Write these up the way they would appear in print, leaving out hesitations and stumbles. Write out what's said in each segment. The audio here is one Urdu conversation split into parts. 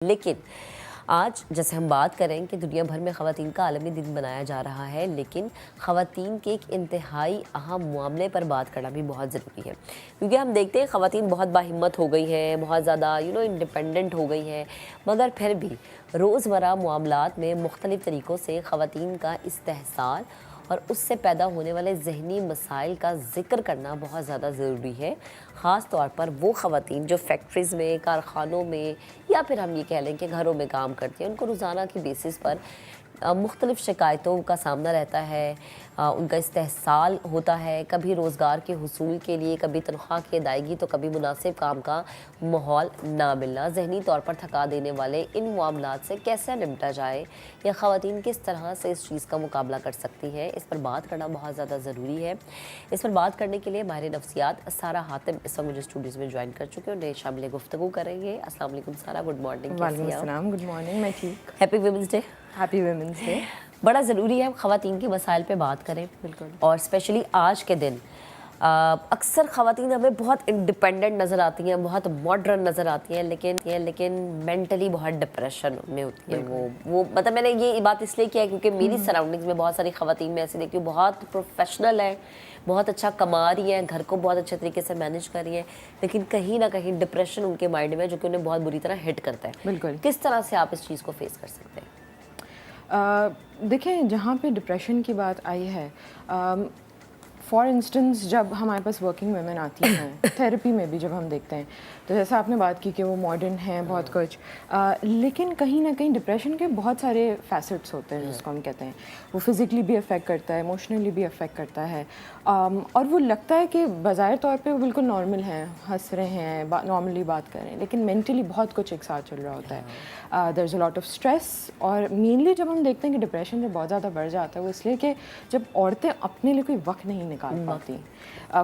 لیکن آج جیسے ہم بات کریں کہ دنیا بھر میں خواتین کا عالمی دن منایا جا رہا ہے، لیکن خواتین کے ایک انتہائی اہم معاملے پر بات کرنا بھی بہت ضروری ہے، کیونکہ ہم دیکھتے ہیں خواتین بہت باہمت ہو گئی ہیں، بہت زیادہ انڈیپینڈنٹ ہو گئی ہیں، مگر پھر بھی روزمرہ معاملات میں مختلف طریقوں سے خواتین کا استحصال اور اس سے پیدا ہونے والے ذہنی مسائل کا ذکر کرنا بہت زیادہ ضروری ہے، خاص طور پر وہ خواتین جو فیکٹریز میں، کارخانوں میں یا پھر ہم یہ کہہ لیں کہ گھروں میں کام کرتی ہیں۔ ان کو روزانہ کی بیسس پر مختلف شکایتوں کا سامنا رہتا ہے، ان کا استحصال ہوتا ہے، کبھی روزگار کے حصول کے لیے، کبھی تنخواہ کی ادائیگی، تو کبھی مناسب کام کا ماحول نہ ملنا۔ ذہنی طور پر تھکا دینے والے ان معاملات سے کیسے نمٹا جائے یا خواتین کس طرح سے اس چیز کا مقابلہ کر سکتی ہیں، اس پر بات کرنا بہت زیادہ ضروری ہے۔ اس پر بات کرنے کے لیے ماہر نفسیات سارہ حاتم اس وقت مجھے اسٹوڈیوز میں جوائن کر چکے ہیں، انہیں شامل گفتگو کریں گے۔ السلام علیکم سارہ، گڈ مارننگ۔ وعلیکم السلام، گڈ مارننگ، میں ٹھیک۔ Happy women's day. Happy women's day. بڑا ضروری ہے ہم خواتین کے مسائل پہ بات کریں، بالکل، اور اسپیشلی آج کے دن اکثر خواتین ہمیں بہت انڈیپینڈنٹ نظر آتی ہیں، بہت ماڈرن نظر آتی ہیں، لیکن مینٹلی بہت ڈپریشن میں ہوتی ہیں۔ وہ مطلب میں نے یہ بات اس لیے کیا ہے کیونکہ میری سراؤنڈنگز میں بہت ساری خواتین میں ایسی دیکھتی ہوں، بہت پروفیشنل ہیں، بہت اچھا کما رہی ہیں، گھر کو بہت اچھے طریقے سے مینیج کر رہی ہیں، لیکن کہیں نہ کہیں ڈپریشن ان کے مائنڈ میں جو کہ انہیں بہت بری طرح ہٹ کرتا ہے۔ بالکل۔ کس طرح سے آپ اس چیز کو فیس کر سکتے ہیں؟ دیکھیں، جہاں پہ ڈپریشن کی بات آئی ہے، فار انسٹنس جب ہمارے پاس ورکنگ ویمن آتی ہیں تھیراپی میں بھی جب ہم دیکھتے ہیں تو جیسا آپ نے بات کی کہ وہ ماڈرن ہیں بہت کچھ، لیکن کہیں نہ کہیں ڈپریشن کے بہت سارے فیسٹس ہوتے ہیں جس کو ہم کہتے ہیں۔ وہ فزیکلی بھی افیکٹ کرتا ہے، ایموشنلی بھی افیکٹ کرتا ہے، اور وہ لگتا ہے کہ بظاہر طور پہ وہ بالکل نارمل ہیں، ہنس رہے ہیں، نارملی بات کر رہے ہیں، لیکن مینٹلی بہت کچھ ایک ساتھ چل رہا ہوتا ہے۔ دیر از اے لاٹ آف اسٹریس، اور مینلی جب ہم دیکھتے ہیں کہ ڈپریشن جب بہت زیادہ بڑھ جاتا ہے وہ اس لیے کہ جب عورتیں اپنے لیے کوئی وقت نہیں نکال پاتی۔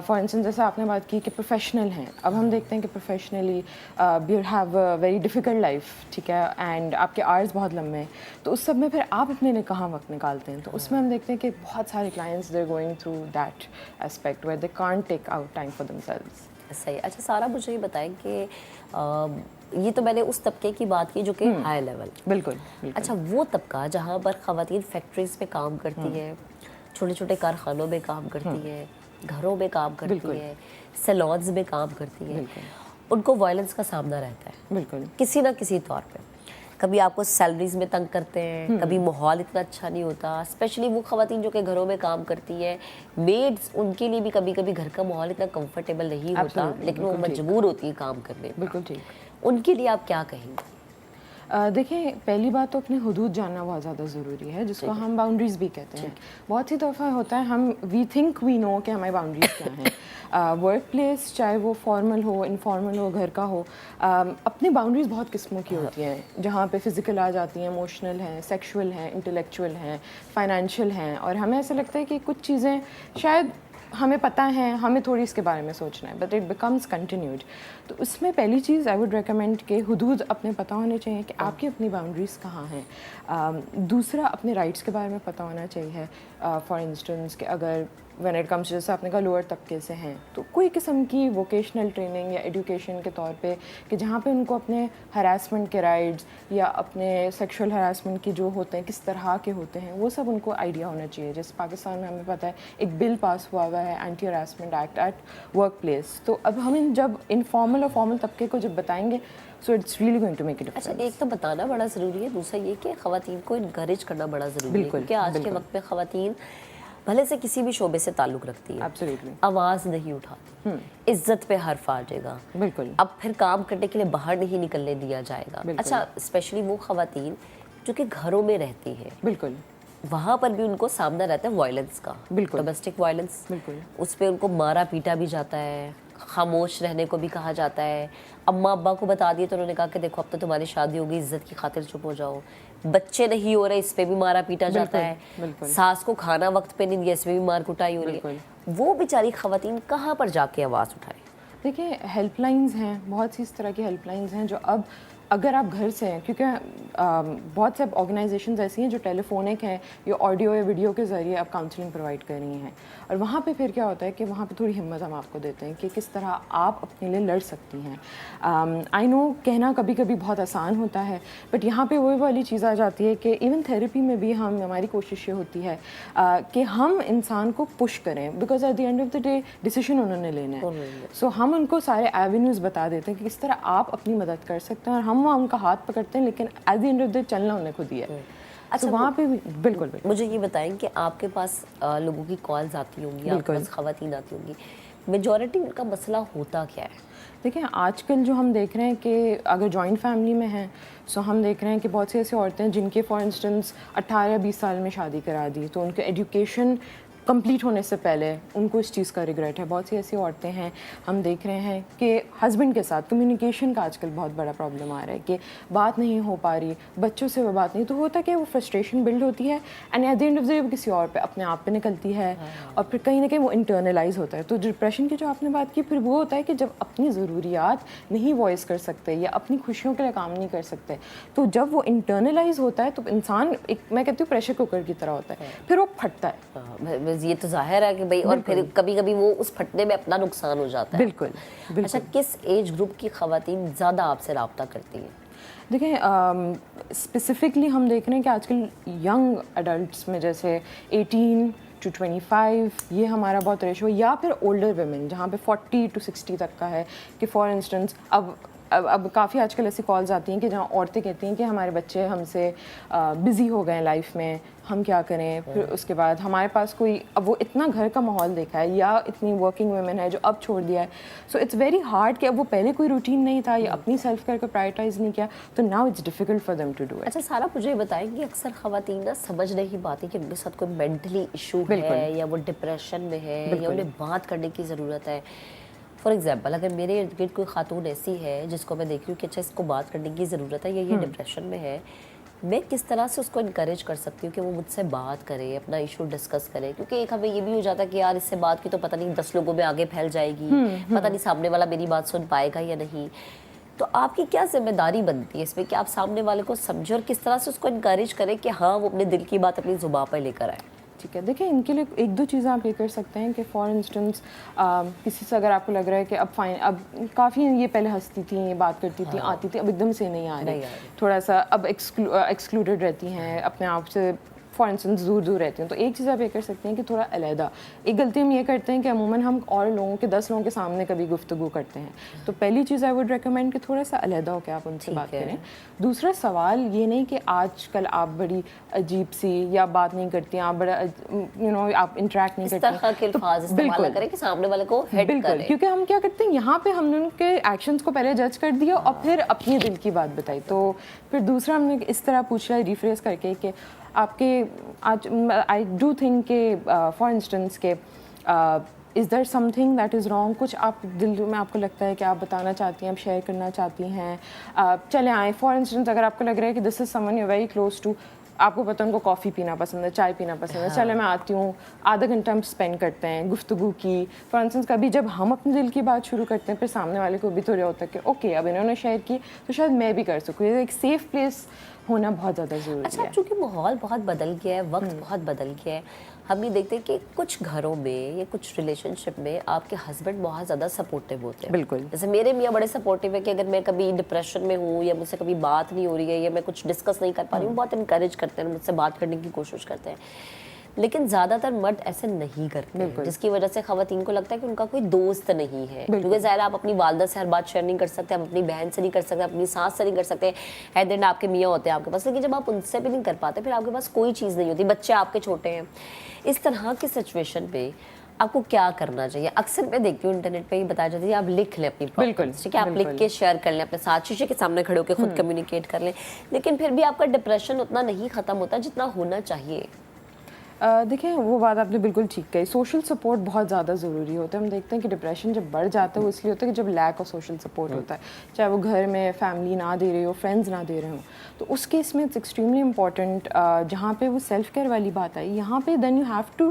فار انسٹنس جیسے آپ نے بات کی کہ پروفیشنل ہیں، اب ہم دیکھتے ہیں کہ professionally you have a very difficult life, ٹھیک ہے، اینڈ آپ کے آورس بہت لمبے ہیں، تو اس سب میں پھر آپ اپنے لیے کہاں وقت نکالتے ہیں؟ تو اس میں ہم دیکھتے ہیں کہ بہت سارے clients they are going through that aspect where they can't take out time for themselves. صحیح۔ اچھا سارہ، مجھے یہ بتائیں کہ یہ تو میں نے اس طبقے کی بات کی جو کہ ہائی لیول۔ بالکل۔ اچھا، وہ طبقہ جہاں پر خواتین فیکٹریز میں کام کرتی ہیں، چھوٹے چھوٹے کارخانوں میں کام کرتی ہیں، گھروں میں کام کرتی ہیں، سیلونز میں کام کرتی ہیں، ان کو وائلنس کا سامنا رہتا ہے بالکل، کسی نہ کسی طور پہ۔ کبھی آپ کو سیلریز میں تنگ کرتے ہیں، کبھی ماحول اتنا اچھا نہیں ہوتا، اسپیشلی وہ خواتین جو کہ گھروں میں کام کرتی ہیں، میڈز، ان کے لیے بھی کبھی کبھی گھر کا ماحول اتنا کمفرٹیبل نہیں ہوتا، لیکن وہ مجبور ہوتی ہیں کام کرنے میں۔ بالکل ٹھیک۔ ان کے لیے آپ کیا کہیں گے؟ دیکھیں، پہلی بات تو اپنی حدود جاننا بہت زیادہ ضروری ہے، جس کو ہم باؤنڈریز بھی کہتے ہیں۔ بہت ہی دفعہ ہوتا ہے ہم وی تھنک وی نو کہ ہماری باؤنڈریز کیا ہیں۔ ورک پلیس چاہے وہ فارمل ہو، انفارمل ہو، گھر کا ہو، اپنی باؤنڈریز بہت قسموں کی ہوتی ہیں، جہاں پہ فزیکل آ جاتی ہیں، ایموشنل ہیں، سیکشول ہیں، انٹلیکچوئل ہیں، فائنینشیل ہیں، اور ہمیں ایسا لگتا ہے کہ کچھ چیزیں شاید ہمیں پتہ ہیں، ہمیں تھوڑی اس کے بارے میں سوچنا ہے، بٹ اٹ بیکمز کنٹینیوڈ۔ تو اس میں پہلی چیز آئی ووڈ ریکمینڈ کہ حدود اپنے پتہ ہونے چاہیے کہ آپ کی اپنی باؤنڈریز کہاں ہیں۔ دوسرا، اپنے رائٹس کے بارے میں پتہ ہونا چاہیے۔ فار انسٹنس کہ اگر وین اٹ کمس، جیسے آپ نے کہا لوور طبقے سے ہیں، تو کوئی قسم کی ووکیشنل ٹریننگ یا ایجوکیشن کے طور پہ کہ جہاں پہ ان کو اپنے ہراسمنٹ کے رائٹس یا اپنے سیکشول ہراسمنٹ کی جو ہوتے ہیں کس طرح کے ہوتے ہیں وہ سب ان کو آئیڈیا ہونا چاہیے۔ جیسے پاکستان میں ہمیں پتہ ہے ایک بل پاس ہوا ہے، anti harassment act at workplace, تو اب ہم جب انفارمل اور فارمل طبقے کو جب بتائیں گے so it's really going to make a difference. اچھا، ایک تو بتانا بڑا ضروری ہے، دوسرا یہ کہ خواتین کو انکریج کرنا بڑا ضروری ہے، کیونکہ آج کے وقت میں خواتین بھلے سے کسی بھی شعبے سے تعلق رکھتی ہے، ایبسلیٹلی آواز نہیں اٹھاتی، عزت پہ حرف آ جائے گا، بالکل، اب پھر کام کرنے کے لیے باہر نہیں نکلنے دیا جائے گا۔ اچھا، اسپیشلی وہ خواتین جو کہ گھروں میں رہتی ہیں، بالکل، وہاں پر بھی ان کو سامنا رہتا ہے وائلنس کا، ڈومیسٹک وائلنس، بالکل، اس پہ ان کو مارا پیٹا بھی جاتا ہے، خاموش رہنے کو بھی کہا جاتا ہے۔ اماں ابا کو بتا دیے تو انہوں نے کہا کہ دیکھو اب تو تمہاری شادی ہو گئی، عزت کی خاطر چپ ہو جاؤ۔ بچے نہیں ہو رہے، اس پہ بھی مارا پیٹا جاتا ہے۔ ساس کو کھانا وقت پہ نہیں دیا، اس پہ بھی مار کٹائی ہو رہی ہے۔ وہ بیچاری خواتین کہاں پر جا کے آواز اٹھائیں؟ دیکھیں، ہیلپ لائنز ہیں، بہت سی اس طرح کی ہیلپ لائنز ہیں جو اب اگر آپ گھر سے ہیں، کیونکہ بہت سے آرگنائزیشنز ایسی ہیں جو ٹیلیفونک ہیں یا آڈیو یا ویڈیو کے ذریعے اب کاؤنسلنگ پرووائڈ کر رہی ہیں, اور وہاں پہ پھر کیا ہوتا ہے کہ وہاں پہ تھوڑی ہمت ہم آپ کو دیتے ہیں کہ کس طرح آپ اپنے لیے لڑ سکتی ہیں. آئی نو کہنا کبھی کبھی بہت آسان ہوتا ہے, بٹ یہاں پہ وہی والی چیز آ جاتی ہے کہ ایون تھیراپی میں بھی ہماری کوشش یہ ہوتی ہے کہ ہم انسان کو پش کریں, because at the end of the day decision انہوں نے لینا ہے. سو ہم ان کو سارے ایونیوز بتا دیتے ہیں کہ کس طرح آپ اپنی مدد کر سکتے ہیں, اور ہم وہاں ان کا ہاتھ پکڑتے ہیں, لیکن at the end of the چلنا انہیں خود ہی ہے. اچھا, وہاں پہ بالکل مجھے یہ بتائیں کہ آپ کے پاس لوگوں کی کالز آتی ہوں گی, آپ کے پاس خواتین آتی ہوں گی, میجورٹی کا مسئلہ ہوتا کیا ہے؟ دیکھیں آج کل جو ہم دیکھ رہے ہیں کہ اگر جوائنٹ فیملی میں ہیں سو ہم دیکھ رہے ہیں کہ بہت سی ایسی عورتیں ہیں جن کے فار انسٹنس 18-20 سال میں شادی کرا دی, تو ان کے ایجوکیشن کمپلیٹ ہونے سے پہلے ان کو اس چیز کا ریگریٹ ہے. بہت سی ایسی عورتیں ہیں ہم دیکھ رہے ہیں کہ ہسبینڈ کے ساتھ کمیونیکیشن کا آج کل بہت بڑا پرابلم آ رہا ہے کہ بات نہیں ہو پا رہی, بچوں سے وہ بات نہیں, تو ہوتا کہ وہ فرسٹریشن بلڈ ہوتی ہے and at the end of the day کسی اور پہ اپنے آپ پہ نکلتی ہے, اور پھر کہیں نہ کہیں وہ انٹرنلائز ہوتا ہے. تو ڈپریشن کی جو آپ نے بات کی پھر وہ ہوتا ہے کہ جب اپنی ضروریات نہیں وائس کر سکتے یا اپنی خوشیوں کے لیے کام نہیں کر سکتے, تو جب وہ انٹرنلائز ہوتا ہے تو انسان ایک میں کہتی ہوں پریشر کوکر کی طرح ہوتا ہے, پھر وہ پھٹتا ہے. یہ تو ظاہر ہے کہ بھائی, اور پھر کبھی کبھی وہ اس پھٹنے میں اپنا نقصان ہو جاتا ہے. بالکل. اچھا, کس ایج گروپ کی خواتین زیادہ آپ سے رابطہ کرتی ہیں؟ دیکھیں اسپیسیفکلی ہم دیکھ رہے ہیں کہ آج کل ینگ ایڈلٹس میں جیسے 18 to 25 یہ ہمارا بہت ریشو, یا پھر اولڈر ویمن جہاں پہ 40 to 60 تک کا ہے کہ فار انسٹنس اب کافی آج کل ایسی کالز آتی ہیں کہ جہاں عورتیں کہتی ہیں کہ ہمارے بچے ہم سے بزی ہو گئے ہیں لائف میں, ہم کیا کریں. پھر اس کے بعد ہمارے پاس کوئی, اب وہ اتنا گھر کا ماحول دیکھا ہے یا اتنی ورکنگ ویمن ہے جو اب چھوڑ دیا ہے, سو اٹس ویری ہارڈ کہ اب وہ پہلے کوئی روٹین نہیں تھا یا اپنی سیلف کیئر کو پرائرٹائز نہیں کیا, تو now it's difficult for them to do it. اچھا سارا, مجھے یہ بتائیں کہ اکثر خواتین نا سمجھ نہیں پاتی کہ ان کے ساتھ کوئی مینٹلی ایشو ہے یا وہ ڈپریشن میں ہے یا انہیں بات کرنے کی ضرورت ہے. فار ایگزامپل اگر میرے ارد گرد کوئی خاتون ایسی ہے جس کو میں دیکھ رہی ہوں کہ اچھا اس کو بات کرنے کی ضرورت ہے یا یہ ڈپریشن میں ہے, میں کس طرح سے اس کو انکریج کر سکتی ہوں کہ وہ مجھ سے بات کرے, اپنا ایشو ڈسکس کرے, کیونکہ ایک ہمیں یہ بھی ہو جاتا ہے کہ یار اس سے بات کی تو پتہ نہیں 10 لوگوں میں آگے پھیل جائے گی, پتہ نہیں سامنے والا میری بات سن پائے گا یا نہیں. تو آپ کی کیا ذمہ داری بنتی ہے اس میں کہ آپ سامنے والے کو سمجھیں اور کس طرح سے اس کو انکریج کریں کہ ہاں وہ اپنے دل کی بات اپنی زبان پہ لے کر آئے؟ ٹھیک ہے, دیکھیں ان کے لیے 1-2 چیزیں آپ یہ کر سکتے ہیں کہ فار انسٹنس کسی سے اگر آپ کو لگ رہا ہے کہ اب کافی یہ پہلے ہنستی تھیں, یہ بات کرتی تھیں, آتی تھیں, اب ایک دم سے نہیں آ رہی, تھوڑا سا اب ایکسکلوڈیڈ رہتی ہیں, اپنے آپ سے فار انسٹنس دور رہتی ہیں, تو ایک چیز آپ یہ کر سکتے ہیں کہ تھوڑا علیحدہ. ایک غلطی ہم یہ کرتے ہیں کہ عموماً ہم اور لوگوں کے 10 لوگوں کے سامنے کبھی گفتگو کرتے ہیں, تو پہلی چیز آئی ووڈ ریکمینڈ کہ تھوڑا سا علیحدہ ہو کے آپ ان سے بات کریں. دوسرا سوال یہ نہیں کہ آج کل آپ بڑی عجیب سی یا بات نہیں کرتی ہیں, آپ بڑا آپ انٹریکٹ نہیں کرتے, اس طرح کے الفاظ استعمال کریں کہ سامنے والے کو ہٹ کریں. کیونکہ ہم کیا کرتے ہیں یہاں پہ ہم نے ان کے ایکشنز کو پہلے جج کر دیا اور پھر اپنی دل کی بات بتائی. تو پھر دوسرا ہم نے اس طرح پوچھا ریفریز کر کے کہ آپ کے آج آئی ڈو تھنک کہ فار انسٹنس کہ is there something that is wrong, کچھ آپ دل میں آپ کو لگتا ہے کہ آپ بتانا چاہتی ہیں, آپ شیئر کرنا چاہتی ہیں, چلے آئیں. فار انسٹنس اگر آپ کو لگ رہا ہے کہ this is someone you very close to, آپ کو پتہ ان کو کافی پینا پسند ہے, چائے پینا پسند ہے, چلے میں آتی ہوں, آدھا گھنٹہ ہم اسپینڈ کرتے ہیں گفتگو کی. فار انسٹنس کبھی جب ہم اپنے دل کی بات شروع کرتے ہیں پھر سامنے والے کو بھی تو یہ ہوتا ہے کہ اوکے اب انہوں نے شیئر کی تو شاید میں بھی کر سکوں. ایک سیف پلیس ہونا بہت زیادہ ضروری ہے. اچھا, چونکہ ماحول بہت بدل گیا ہے, وقت بہت بدل گیا ہے, ہم یہ دیکھتے ہیں کہ کچھ گھروں میں یا کچھ ریلیشن شپ میں آپ کے ہسبینڈ بہت زیادہ سپورٹیو ہوتے ہیں. بالکل. جیسے میرے میاں بڑے سپورٹیو ہے کہ اگر میں کبھی ڈپریشن میں ہوں یا مجھ سے کبھی بات نہیں ہو رہی ہے یا میں کچھ ڈسکس نہیں کر پا رہی ہوں, بہت انکریج کرتے ہیں, مجھ سے بات کرنے کی کوشش کرتے ہیں. لیکن زیادہ تر مرد ایسے نہیں کرتے, جس کی وجہ سے خواتین کو لگتا ہے کہ ان کا کوئی دوست نہیں ہے. کیونکہ ظاہر آپ اپنی والدہ سے ہر بات شیئر نہیں کر سکتے, آپ اپنی بہن سے نہیں کر سکتے, اپنی ساس سے نہیں کر سکتے, ایٹ دی اینڈ آپ کے میاں ہوتے ہیں آپ کے پاس, لیکن جب آپ ان سے بھی نہیں کر پاتے پھر آپ کے پاس کوئی چیز نہیں ہوتی, بچے آپ کے چھوٹے ہیں. اس طرح کی سچویشن پہ آپ کو کیا کرنا چاہیے؟ اکثر میں دیکھتی ہوں انٹرنیٹ پہ یہ بتایا جاتا ہے آپ لکھ لیں اپنی پرابلمس, ٹھیک ہے, آپ لکھ کے شیئر کر لیں اپنے ساتھ, شیشے کے سامنے کھڑے ہو کے خود کمیونیکیٹ کر لیں, لیکن پھر بھی آپ کا ڈپریشن اتنا نہیں ختم ہوتا جتنا ہونا چاہیے. دیکھیں وہ بات آپ نے بالکل ٹھیک کہی, سوشل سپورٹ بہت زیادہ ضروری ہوتا ہے. ہم دیکھتے ہیں کہ ڈپریشن جب بڑھ جاتا ہے وہ اس لیے ہوتا ہے کہ جب لیک آف سوشل سپورٹ ہوتا ہے, چاہے وہ گھر میں فیملی نہ دے رہی ہو, فرینڈز نہ دے رہے ہوں. تو اس کیس میں اٹس ایکسٹریملی امپورٹنٹ, جہاں پہ وہ سیلف کیئر والی بات آئی, یہاں پہ دین یو ہیو ٹو